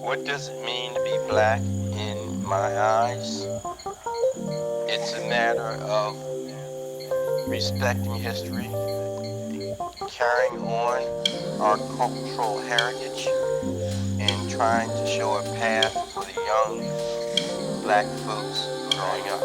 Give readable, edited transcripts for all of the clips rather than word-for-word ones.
What does it mean to be black in my eyes? It's a matter of respecting history, carrying on our cultural heritage, and trying to show a path for the young black folks growing up.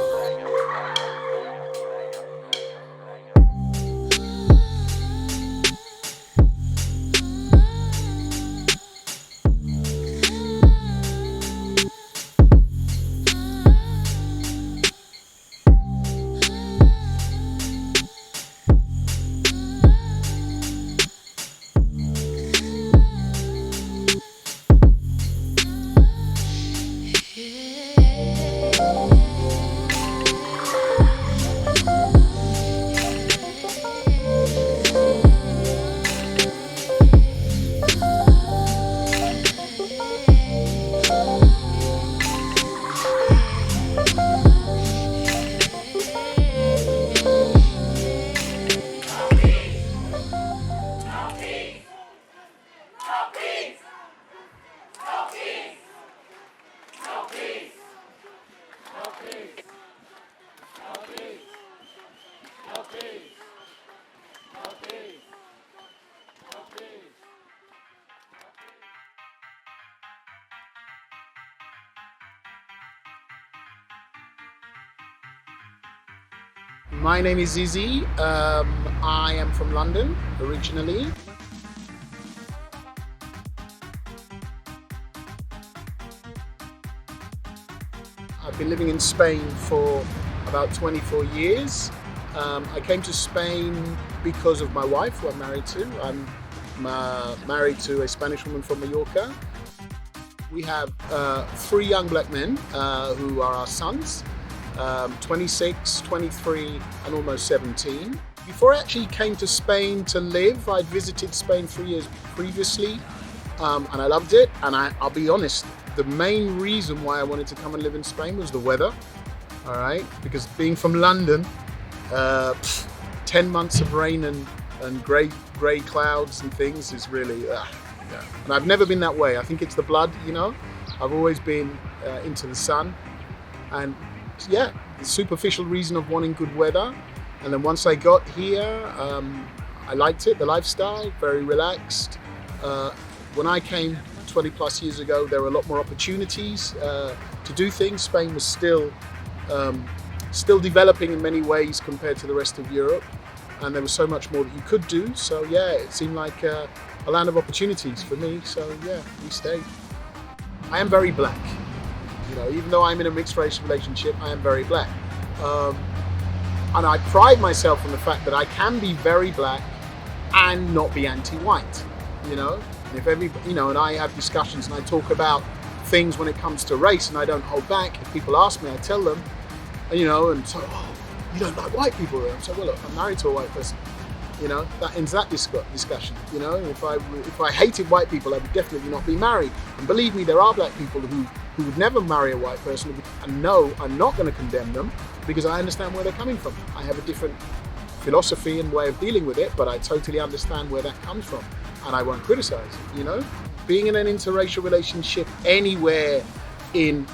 My name is Izzy. I am from London originally. I've been living in Spain for about 24 years. I came to Spain because of my wife, who I'm married to. I'm married to a Spanish woman from Mallorca. We have 3 young black men who are our sons. 26, 23 and almost 17. Before I actually came to Spain to live, I'd visited Spain 3 years previously and I loved it. And I'll be honest, the main reason why I wanted to come and live in Spain was the weather. All right, because being from London, 10 months of rain and grey clouds and things is really, yeah. And I've never been that way. I think it's the blood, you know. I've always been into the sun. And yeah, the superficial reason of wanting good weather. And then once I got here, I liked it, the lifestyle, very relaxed. When I came 20 plus years ago, there were a lot more opportunities to do things. Spain was still developing in many ways compared to the rest of Europe. And there was so much more that you could do. So yeah, it seemed like a land of opportunities for me. So yeah, we stayed. I am very black. You know, even though I'm in a mixed race relationship, I am very black. And I pride myself on the fact that I can be very black and not be anti-white, you know? And and I have discussions and I talk about things when it comes to race and I don't hold back. If people ask me, I tell them, you know, and so, oh, you don't like white people? And so, well, look, I'm married to a white person. You know, that ends that discussion. You know, if I hated white people, I would definitely not be married. And believe me, there are black people who would never marry a white person. And no, I'm not going to condemn them because I understand where they're coming from. I have a different philosophy and way of dealing with it, but I totally understand where that comes from. And I won't criticize it, you know? Being in an interracial relationship anywhere in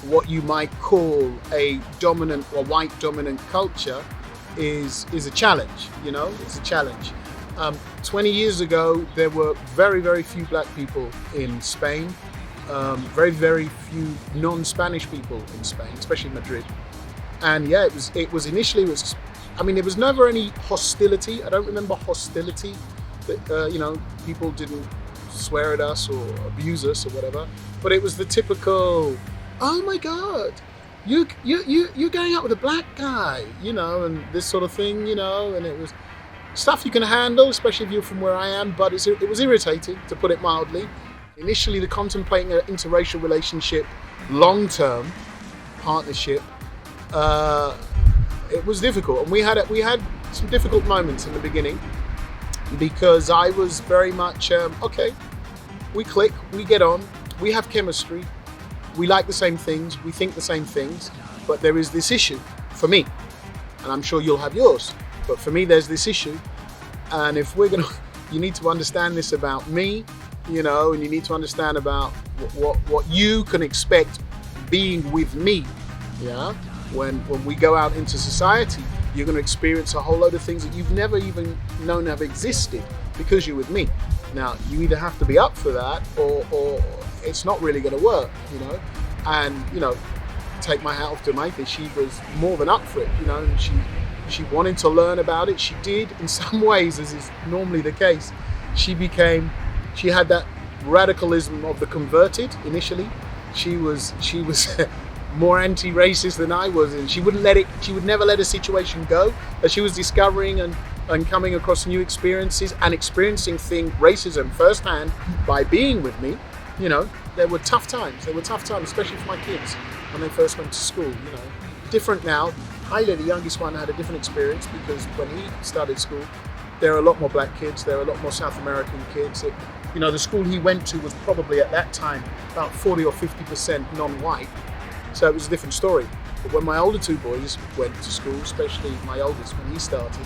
what you might call a dominant or white dominant culture is a challenge, you know, it's a challenge. 20 years ago, there were very, very few black people in Spain, very, very few non-Spanish people in Spain, especially Madrid. And yeah, it was initially, I mean, there was never any hostility. I don't remember hostility that, you know, people didn't swear at us or abuse us or whatever, but it was the typical, oh my God, you're going out with a black guy, you know, and this sort of thing, you know, and it was stuff you can handle, especially if you're from where I am, but it was irritating, to put it mildly. Initially, the contemplating an interracial relationship, long-term partnership, it was difficult, and we had some difficult moments in the beginning because I was very much okay, we click, we get on, we have chemistry. We like the same things, we think the same things, but there is this issue for me, and I'm sure you'll have yours, but for me there's this issue, and if we're gonna, you need to understand this about me, you know, and you need to understand about what you can expect being with me. Yeah, when we go out into society, you're going to experience a whole load of things that you've never even known have existed because you're with me. Now, you either have to be up for that, or it's not really going to work, you know. And you know, take my hat off to Maite. She was more than up for it, you know. And she wanted to learn about it. She did, in some ways, as is normally the case. She had that radicalism of the converted initially. She was more anti-racist than I was, and she would never let a situation go that she was discovering and coming across new experiences and experiencing racism firsthand by being with me. You know, there were tough times, especially for my kids when they first went to school, you know. Different now. Haile, the youngest one, had a different experience because when he started school, there are a lot more black kids, there are a lot more South American kids. You know, the school he went to was probably at that time about 40 or 50% non-white. So it was a different story. But when my older two boys went to school, especially my oldest when he started,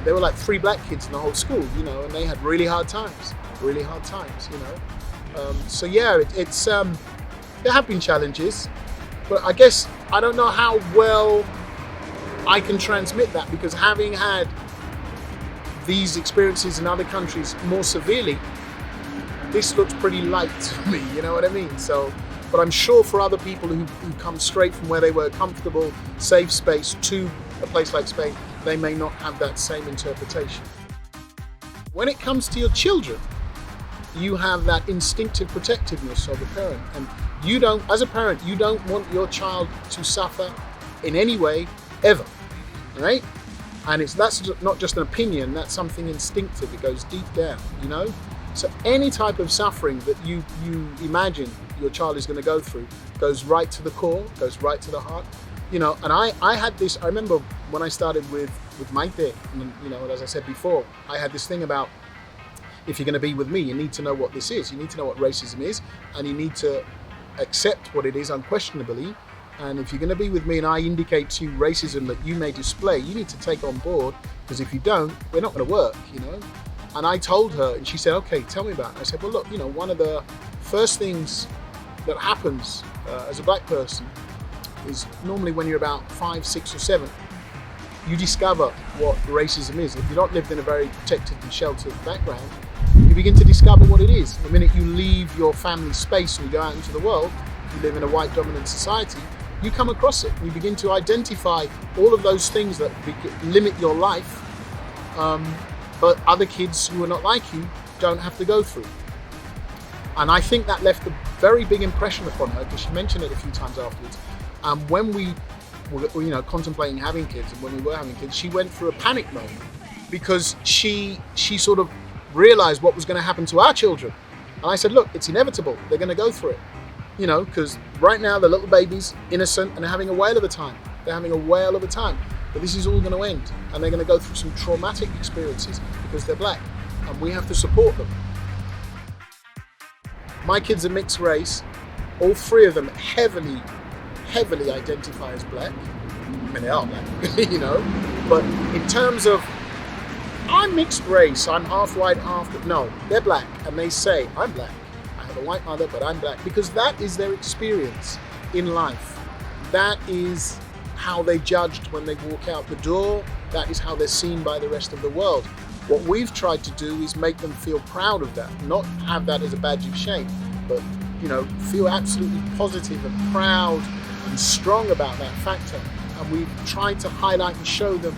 there were like 3 black kids in the whole school, you know, and they had really hard times, you know. So yeah, there have been challenges, but I guess I don't know how well I can transmit that, because having had these experiences in other countries more severely, this looks pretty light to me, you know what I mean? So, but I'm sure for other people who come straight from where they were, comfortable, safe space, to a place like Spain, they may not have that same interpretation. When it comes to your children, you have that instinctive protectiveness of a parent, and as a parent, you don't want your child to suffer in any way, ever, right? And that's not just an opinion, that's something instinctive, it goes deep down, you know? So any type of suffering that you imagine your child is going to go through goes right to the core, goes right to the heart, you know. And I had this, I remember when I started with Maite, and, you know, as I said before, I had this thing about, if you're going to be with me, you need to know what this is, you need to know what racism is, and you need to accept what it is unquestionably. And if you're going to be with me and I indicate to you racism that you may display, you need to take on board, because if you don't, we're not going to work, you know. And I told her, and she said, okay, tell me about it. I said, well, look, you know, one of the first things that happens as a black person is normally when you're about 5, 6 or 7, you discover what racism is. If you've not lived in a very protected and sheltered background, you begin to discover what it is. The minute you leave your family space and you go out into the world, you live in a white dominant society, you come across it. You begin to identify all of those things that limit your life, but other kids who are not like you don't have to go through. And I think that left a very big impression upon her, because she mentioned it a few times afterwards. And when we were, you know, contemplating having kids, and when we were having kids, she went through a panic moment, because she sort of realized what was going to happen to our children. And I said, look, it's inevitable. They're going to go through it. You know, because right now the little baby's innocent and they're having a whale of a time. But this is all going to end, and they're going to go through some traumatic experiences because they're black, and we have to support them. My kids are mixed race. All 3 of them heavily identify as black. I mean, they are black, you know. But in terms of, I'm mixed race, I'm half white, half... No, they're black, and they say, I'm black. I have a white mother, but I'm black, because that is their experience in life. That is how they're judged when they walk out the door. That is how they're seen by the rest of the world. What we've tried to do is make them feel proud of that, not have that as a badge of shame, but, you know, feel absolutely positive and proud and strong about that factor. And we've tried to highlight and show them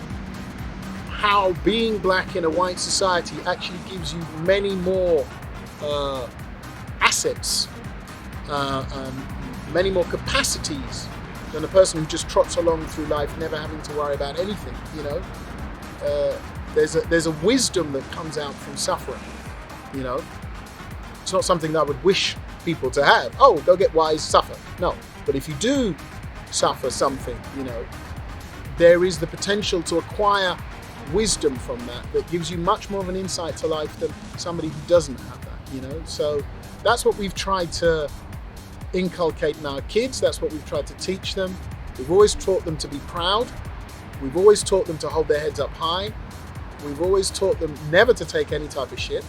how being black in a white society actually gives you many more assets, many more capacities than a person who just trots along through life never having to worry about anything, you know. There's a wisdom that comes out from suffering, you know. It's not something that I would wish people to have. Oh, go get wise, suffer. No, but if you do suffer something, you know, there is the potential to acquire wisdom from that gives you much more of an insight to life than somebody who doesn't have that, you know. So that's what we've tried to inculcate in our kids. That's what we've tried to teach them. We've always taught them to be proud. We've always taught them to hold their heads up high. We've always taught them never to take any type of shit.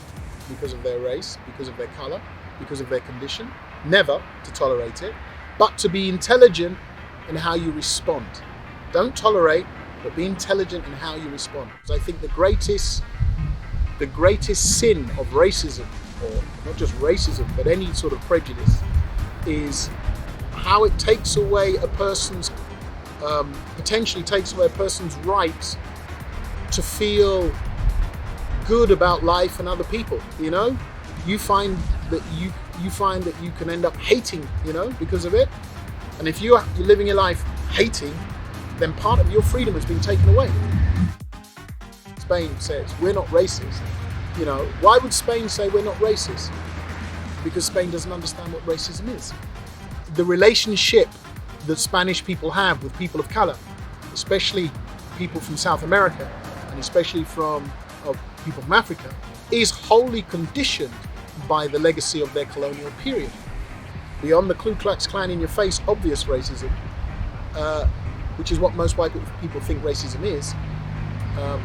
because of their race, because of their color, because of their condition. Never to tolerate it, but to be intelligent in how you respond. Don't tolerate, but be intelligent in how you respond. Because I think the greatest sin of racism, or not just racism, but any sort of prejudice, is how it takes away a person's, potentially takes away a person's right to feel good about life and other people. You know, you find that you can end up hating, you know, because of it. And if you're living your life hating, then part of your freedom has been taken away. Spain says we're not racist. You know, why would Spain say we're not racist? Because Spain doesn't understand what racism is. The relationship that Spanish people have with people of color, especially people from South America, and especially from people from Africa, is wholly conditioned by the legacy of their colonial period. Beyond the Ku Klux Klan in your face obvious racism, which is what most white people think racism is,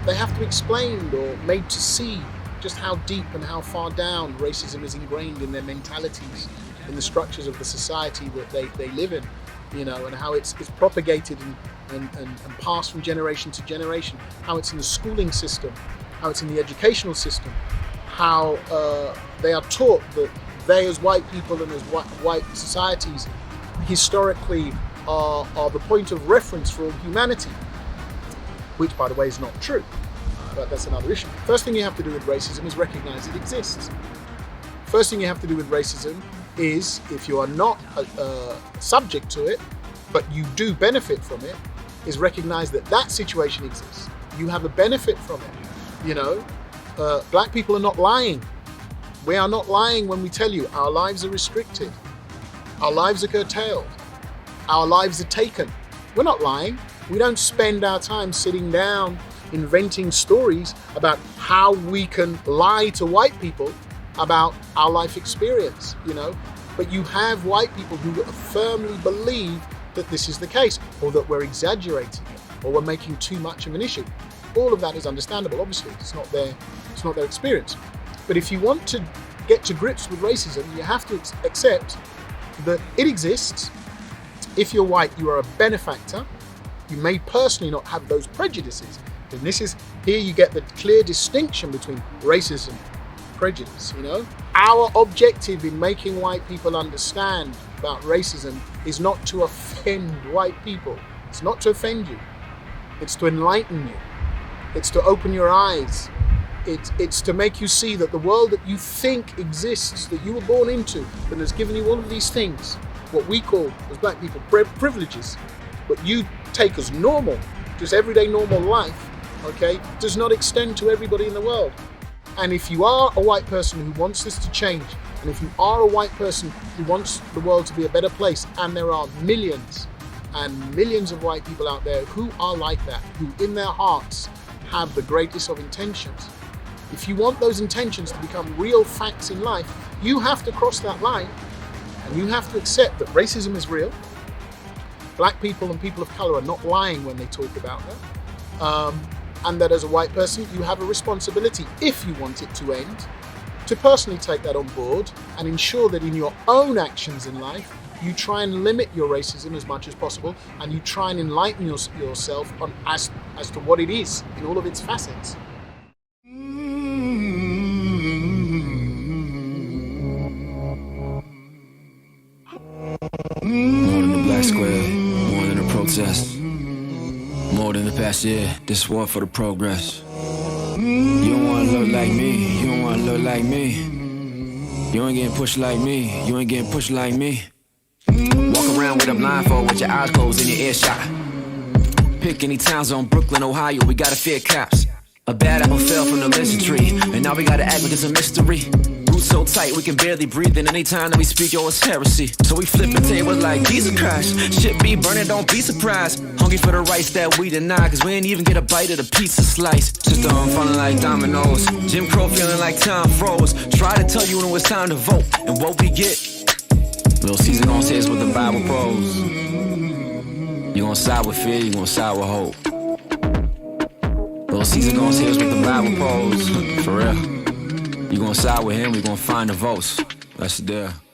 they have to be explained or made to see just how deep and how far down racism is ingrained in their mentalities, in the structures of the society that they live in, you know, and how it's propagated and passed from generation to generation, how it's in the schooling system, how it's in the educational system, how they are taught that they as white people and as white societies historically are the point of reference for all humanity, which by the way is not true, but that's another issue. First thing you have to do with racism is recognize it exists. First thing you have to do with racism is, if you are not subject to it, but you do benefit from it, is recognize that situation exists. You have a benefit from it. You know, black people are not lying. We are not lying when we tell you our lives are restricted, our lives are curtailed, our lives are taken. We're not lying. We don't spend our time sitting down inventing stories about how we can lie to white people about our life experience, you know. But you have white people who firmly believe that this is the case, or that we're exaggerating it, or we're making too much of an issue. All of that is understandable, obviously. It's not their experience. But if you want to get to grips with racism, you have to accept that it exists. If you're white, you are a benefactor. You may personally not have those prejudices. And here you get the clear distinction between racism and prejudice, you know? Our objective in making white people understand about racism is not to offend white people. It's not to offend you. It's to enlighten you. It's to open your eyes. It's to make you see that the world that you think exists, that you were born into, that has given you all of these things, what we call, as black people, privileges, but you take as normal, just everyday normal life, okay, does not extend to everybody in the world. And if you are a white person who wants this to change, and if you are a white person who wants the world to be a better place, and there are millions and millions of white people out there who are like that, who in their hearts have the greatest of intentions, if you want those intentions to become real facts in life, you have to cross that line, and you have to accept that racism is real. Black people and people of color are not lying when they talk about that. And that as a white person, you have a responsibility, if you want it to end, to personally take that on board and ensure that in your own actions in life, you try and limit your racism as much as possible, and you try and enlighten yourself on as to what it is in all of its facets. More than a black square, more than a protest. More than the past year, this war for the progress. You don't wanna look like me, you don't wanna look like me. You ain't getting pushed like me, you ain't getting pushed like me. Walk around with a blindfold with your eyes closed in your earshot. Pick any towns on Brooklyn, Ohio, we gotta fear cops. A bad apple fell from the listen tree, and now we gotta act like it's a mystery. Roots so tight we can barely breathe, and anytime that we speak, yo, it's heresy. So we flipping tables like Jesus Christ. Shit be burning, don't be surprised. Hungry for the rights that we deny, cause we ain't even get a bite of the pizza slice. System falling like dominoes, Jim Crow feeling like time froze. Try to tell you when it's time to vote, and what we get. Little Caesar gon' say it's what the Bible pros. You gon' side with fear, you gon' side with hope. Little Caesar gon' say it's what the Bible pros. For real. You gonna side with him, we gonna find the votes. That's the deal.